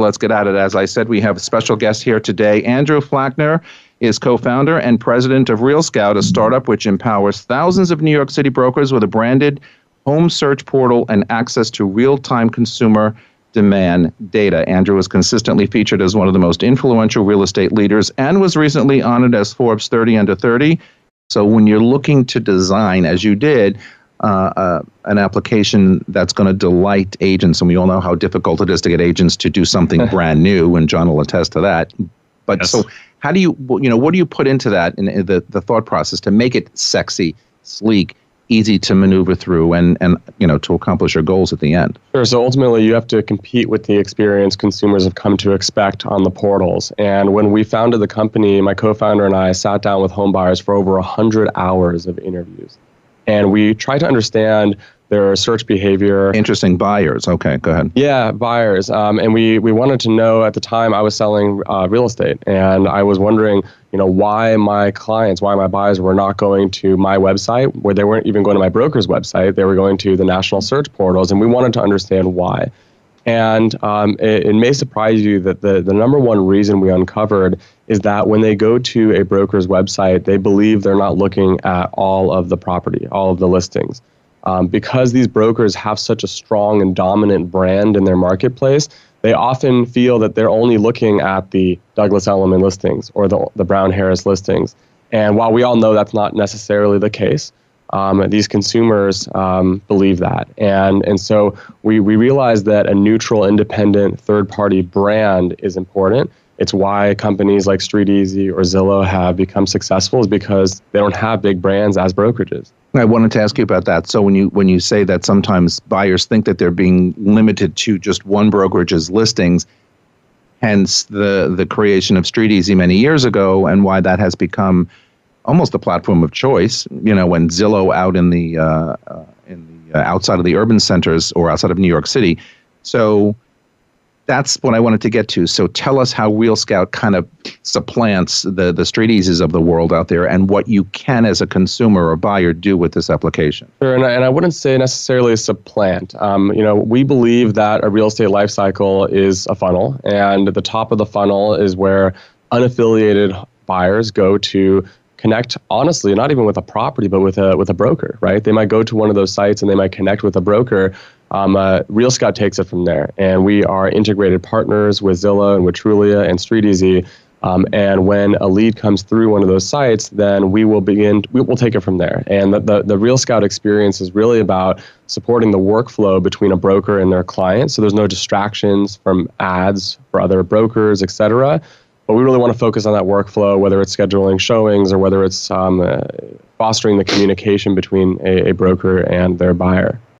let's get at it. As I said, we have a special guest here today. Andrew Flachner is co-founder and president of RealScout, a startup which empowers thousands of New York City brokers with a branded home search portal and access to real-time consumer demand data. Andrew was consistently featured as one of the most influential real estate leaders and was recently honored as Forbes 30 Under 30. So when you're looking to design, as you did, an application that's going to delight agents, and we all know how difficult it is to get agents to do something brand new, and John will attest to that. But yes. So how do what do you put into that in the thought process to make it sexy, sleek, easy to maneuver through and to accomplish your goals at the end? Sure. So ultimately, you have to compete with the experience consumers have come to expect on the portals. And when we founded the company, my co-founder and I sat down with home buyers for over 100 hours of interviews. And we tried to understand their search behavior. Interesting. Buyers. Okay, go ahead. Yeah, buyers. And we wanted to know, at the time I was selling real estate, and I was wondering, why my buyers were not going to my website, where they weren't even going to my broker's website. They were going to the national search portals, and we wanted to understand why. And it may surprise you that the number one reason we uncovered is that when they go to a broker's website, they believe they're not looking at all of the property, all of the listings. Because these brokers have such a strong and dominant brand in their marketplace, they often feel that they're only looking at the Douglas Elliman listings or the Brown Harris listings. And while we all know that's not necessarily the case, these consumers believe that. And so we realized that a neutral, independent, third-party brand is important. It's why companies like StreetEasy or Zillow have become successful, is because they don't have big brands as brokerages. I wanted to ask you about that. So when you say that sometimes buyers think that they're being limited to just one brokerage's listings, hence the creation of StreetEasy many years ago, and why that has become almost the platform of choice. When Zillow out in the outside of the urban centers or outside of New York City. So that's what I wanted to get to. So tell us how RealScout kind of supplants the StreetEasys of the world out there, and what you can as a consumer or buyer do with this application. Sure, and I wouldn't say necessarily supplant. We believe that a real estate life cycle is a funnel, and at the top of the funnel is where unaffiliated buyers go to connect, honestly, not even with a property, but with a broker, right? They might go to one of those sites and they might connect with a broker. RealScout takes it from there, and we are integrated partners with Zillow and with Trulia and StreetEasy. And when a lead comes through one of those sites, then we will take it from there. And the RealScout experience is really about supporting the workflow between a broker and their client. So there's no distractions from ads for other brokers, et cetera. But we really want to focus on that workflow, whether it's scheduling showings or whether it's fostering the communication between a broker and their buyer.